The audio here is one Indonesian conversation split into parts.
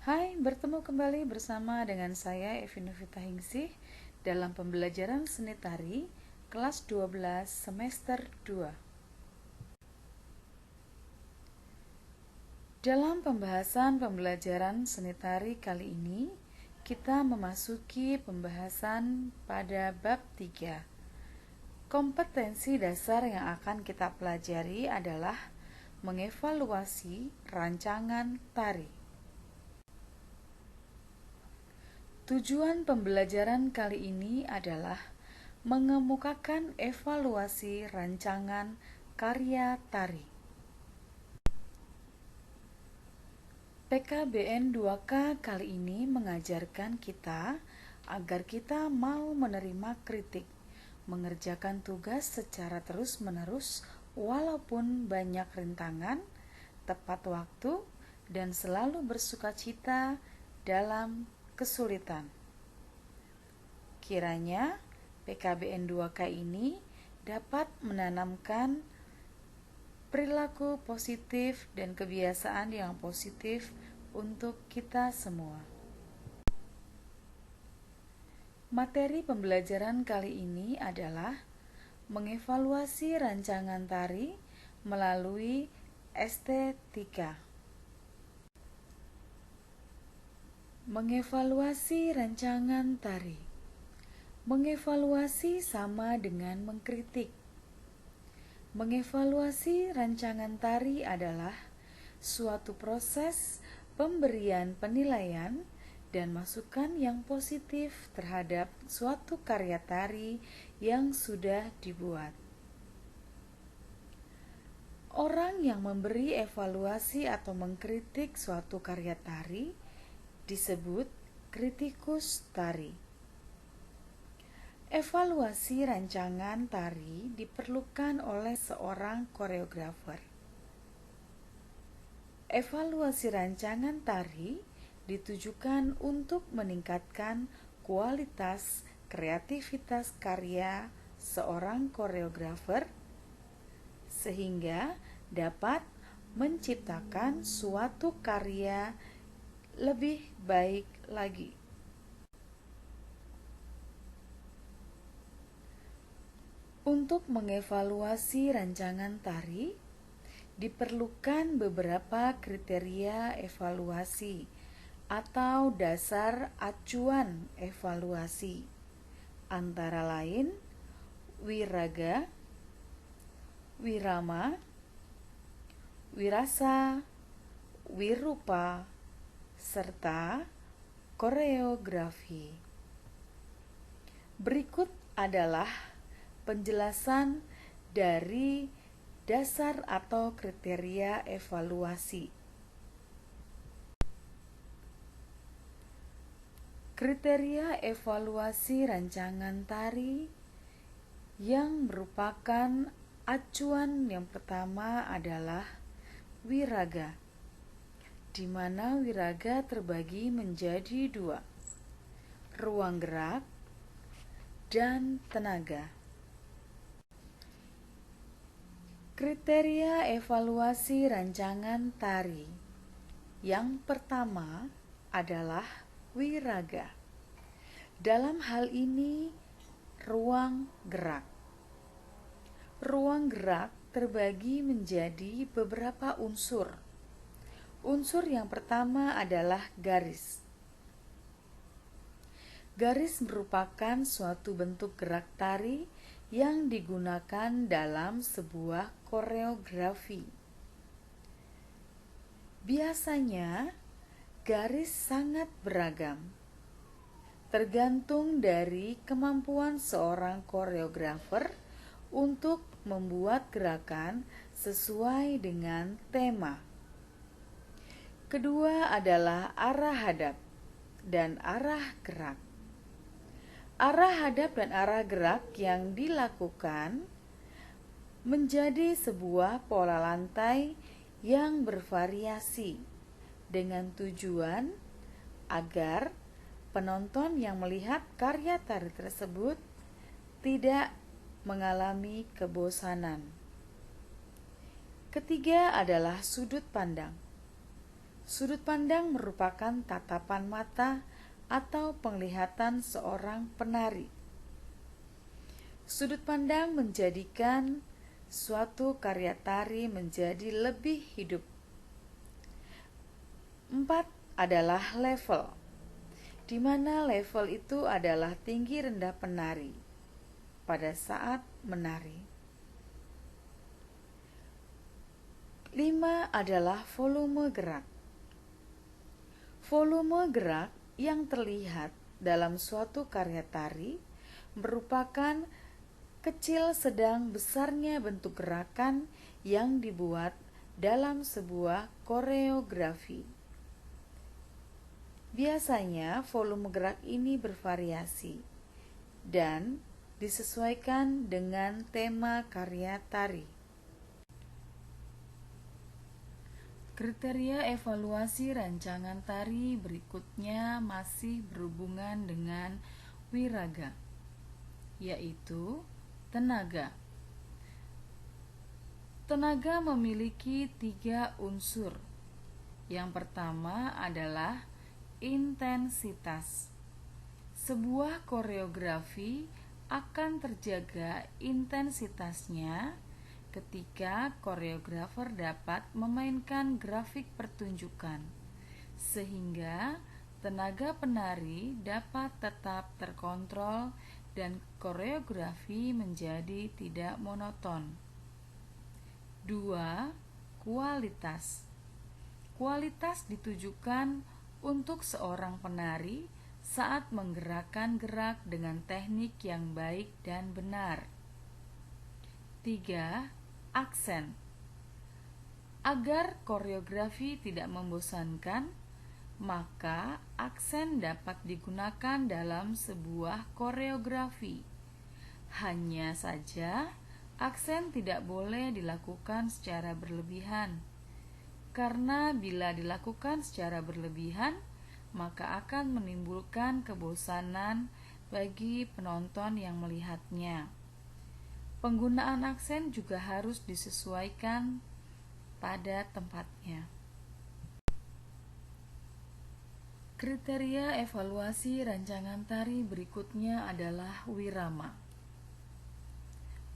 Hai, bertemu kembali bersama dengan saya Evi Novita Hingsih dalam pembelajaran seni tari kelas 12 semester 2. Dalam pembahasan pembelajaran seni tari kali ini, kita memasuki pembahasan pada bab 3. Kompetensi dasar yang akan kita pelajari adalah mengevaluasi rancangan tari. Tujuan pembelajaran kali ini adalah mengemukakan evaluasi rancangan karya tari. PKBN 2K kali ini mengajarkan kita agar kita mau menerima kritik, mengerjakan tugas secara terus-menerus walaupun banyak rintangan, tepat waktu, dan selalu bersukacita dalam kesulitan. Kiranya PKBN 2K ini dapat menanamkan perilaku positif dan kebiasaan yang positif untuk kita semua. Materi pembelajaran kali ini adalah mengevaluasi rancangan tari melalui estetika. Mengevaluasi rancangan tari. Mengevaluasi sama dengan mengkritik. Mengevaluasi rancangan tari adalah suatu proses pemberian penilaian dan masukan yang positif terhadap suatu karya tari yang sudah dibuat. Orang yang memberi evaluasi atau mengkritik suatu karya tari disebut kritikus tari. Evaluasi rancangan tari diperlukan oleh seorang koreografer. Evaluasi rancangan tari ditujukan untuk meningkatkan kualitas kreativitas karya seorang koreografer sehingga dapat menciptakan suatu karya lebih baik lagi. Untuk mengevaluasi rancangan tari, diperlukan beberapa kriteria evaluasi atau dasar acuan evaluasi, antara lain wiraga, wirama, wirasa, wirupa, serta koreografi. Berikut adalah penjelasan dari dasar atau kriteria evaluasi. Kriteria evaluasi rancangan tari yang merupakan acuan yang pertama adalah wiraga, di mana wiraga terbagi menjadi dua, ruang gerak dan tenaga. Kriteria evaluasi rancangan tari yang pertama adalah wiraga. Dalam hal ini, ruang gerak. Ruang gerak terbagi menjadi beberapa unsur. Unsur yang pertama adalah garis. Garis merupakan suatu bentuk gerak tari yang digunakan dalam sebuah koreografi. Biasanya, garis sangat beragam, tergantung dari kemampuan seorang koreografer untuk membuat gerakan sesuai dengan tema. Kedua adalah arah hadap dan arah gerak. Arah hadap dan arah gerak yang dilakukan menjadi sebuah pola lantai yang bervariasi dengan tujuan agar penonton yang melihat karya tari tersebut tidak mengalami kebosanan. Ketiga adalah sudut pandang. Sudut pandang merupakan tatapan mata atau penglihatan seorang penari. Sudut pandang menjadikan suatu karya tari menjadi lebih hidup. 4 adalah level, di mana level itu adalah tinggi rendah penari pada saat menari. 5 adalah volume gerak. Volume gerak yang terlihat dalam suatu karya tari merupakan kecil sedang besarnya bentuk gerakan yang dibuat dalam sebuah koreografi. Biasanya volume gerak ini bervariasi dan disesuaikan dengan tema karya tari. Kriteria evaluasi rancangan tari berikutnya masih berhubungan dengan wiraga, yaitu tenaga. Tenaga memiliki 3 unsur. Yang pertama adalah intensitas. Sebuah koreografi akan terjaga intensitasnya ketika koreografer dapat memainkan grafik pertunjukan, sehingga tenaga penari dapat tetap terkontrol dan koreografi menjadi tidak monoton. 2. Kualitas. Kualitas ditujukan untuk seorang penari saat menggerakkan gerak dengan teknik yang baik dan benar. 3. Aksen. Agar koreografi tidak membosankan, maka aksen dapat digunakan dalam sebuah koreografi. Hanya saja, aksen tidak boleh dilakukan secara berlebihan, karena bila dilakukan secara berlebihan, maka akan menimbulkan kebosanan bagi penonton yang melihatnya. Penggunaan aksen juga harus disesuaikan pada tempatnya. Kriteria evaluasi rancangan tari berikutnya adalah wirama.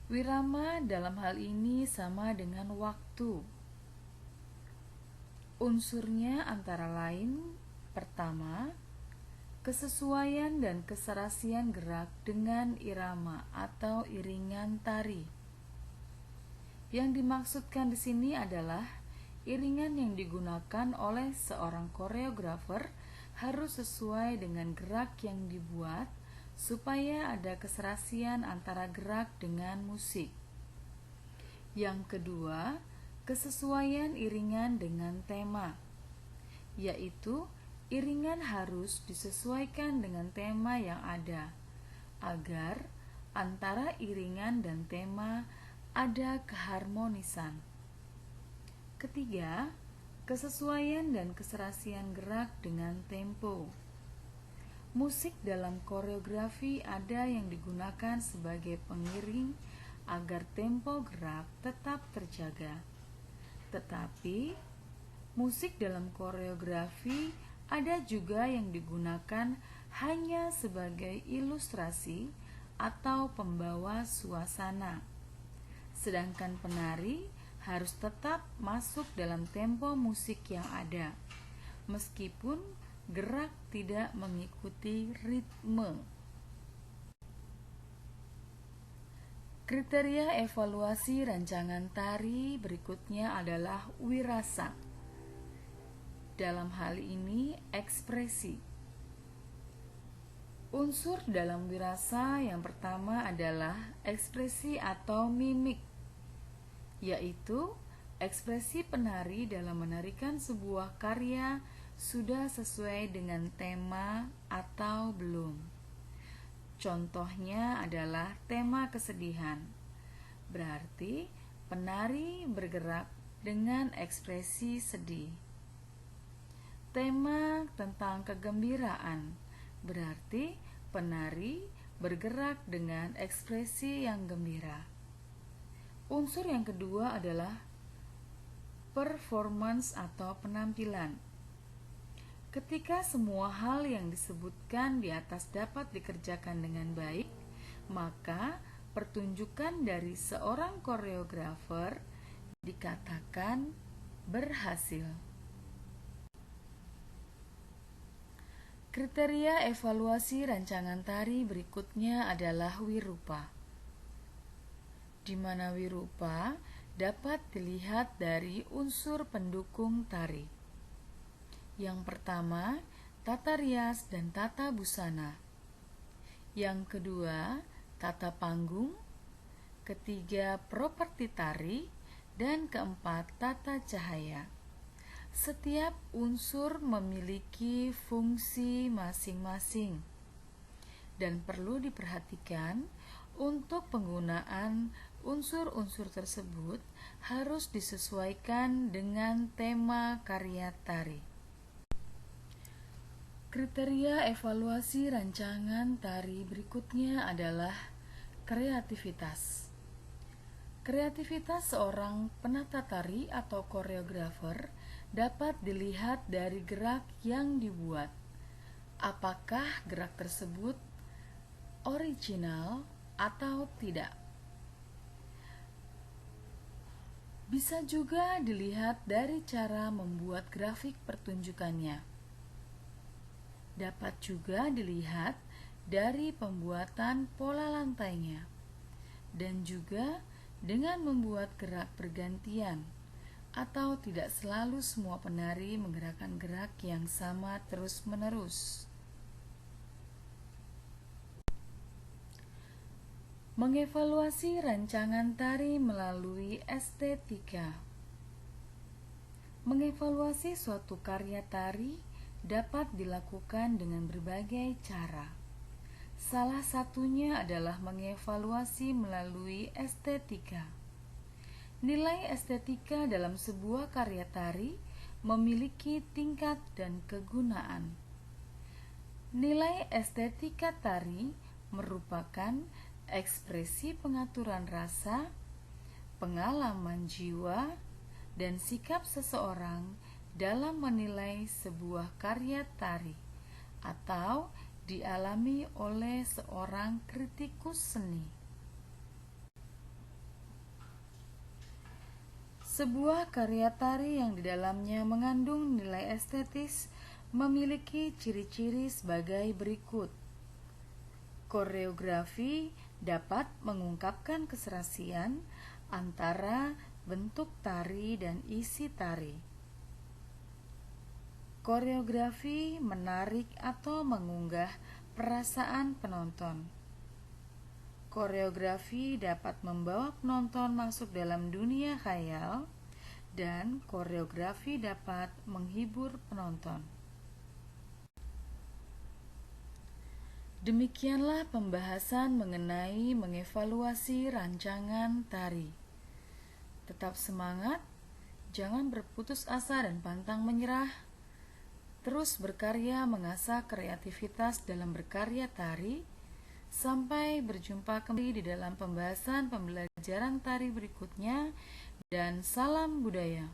Wirama dalam hal ini sama dengan waktu. Unsurnya antara lain: pertama, kesesuaian dan keserasian gerak dengan irama atau iringan tari. Yang dimaksudkan di sini adalah iringan yang digunakan oleh seorang koreografer harus sesuai dengan gerak yang dibuat supaya ada keserasian antara gerak dengan musik. Yang kedua, kesesuaian iringan dengan tema, yaitu iringan harus disesuaikan dengan tema yang ada, agar antara iringan dan tema ada keharmonisan. Ketiga, kesesuaian dan keserasian gerak dengan tempo. Musik dalam koreografi ada yang digunakan sebagai pengiring agar tempo gerak tetap terjaga. Tetapi, musik dalam koreografi ada juga yang digunakan hanya sebagai ilustrasi atau pembawa suasana. Sedangkan penari harus tetap masuk dalam tempo musik yang ada, meskipun gerak tidak mengikuti ritme. Kriteria evaluasi rancangan tari berikutnya adalah wirasa. Dalam hal ini, ekspresi. Unsur dalam wirasa yang pertama adalah ekspresi atau mimik, yaitu ekspresi penari dalam menarikan sebuah karya sudah sesuai dengan tema atau belum. Contohnya adalah tema kesedihan. Berarti penari bergerak dengan ekspresi sedih. Tema tentang kegembiraan, berarti penari bergerak dengan ekspresi yang gembira. Unsur yang kedua adalah performance atau penampilan, Ketika semua hal yang disebutkan di atas dapat dikerjakan dengan baik, maka pertunjukan dari seorang koreografer dikatakan berhasil. Kriteria evaluasi rancangan tari berikutnya adalah wirupa, di mana wirupa dapat dilihat dari unsur pendukung tari. Yang pertama, tata rias dan tata busana. Yang kedua, tata panggung. Ketiga, properti tari. Dan keempat, tata cahaya. Setiap unsur memiliki fungsi masing-masing dan perlu diperhatikan untuk penggunaan unsur-unsur tersebut harus disesuaikan dengan tema karya tari. Kriteria evaluasi rancangan tari berikutnya adalah kreativitas. Kreativitas seorang penata tari atau koreografer dapat dilihat dari gerak yang dibuat. Apakah gerak tersebut original atau tidak? Bisa juga dilihat dari cara membuat grafik pertunjukannya. Dapat juga dilihat dari pembuatan pola lantainya, dan juga dengan membuat gerak bergantian, atau tidak selalu semua penari menggerakkan gerak yang sama terus-menerus. Mengevaluasi rancangan tari melalui estetika. Mengevaluasi suatu karya tari dapat dilakukan dengan berbagai cara. Salah satunya adalah mengevaluasi melalui estetika. Nilai estetika dalam sebuah karya tari memiliki tingkat dan kegunaan. Nilai estetika tari merupakan ekspresi pengaturan rasa, pengalaman jiwa, dan sikap seseorang dalam menilai sebuah karya tari atau dialami oleh seorang kritikus seni. Sebuah karya tari yang di dalamnya mengandung nilai estetis memiliki ciri-ciri sebagai berikut. Koreografi dapat mengungkapkan keserasian antara bentuk tari dan isi tari. Koreografi menarik atau mengunggah perasaan penonton. Koreografi dapat membawa penonton masuk dalam dunia khayal, dan koreografi dapat menghibur penonton. Demikianlah pembahasan mengenai mengevaluasi rancangan tari. Tetap semangat, jangan berputus asa dan pantang menyerah. Terus berkarya mengasah kreativitas dalam berkarya tari. Sampai berjumpa kembali di dalam pembahasan pembelajaran tari berikutnya, dan salam budaya.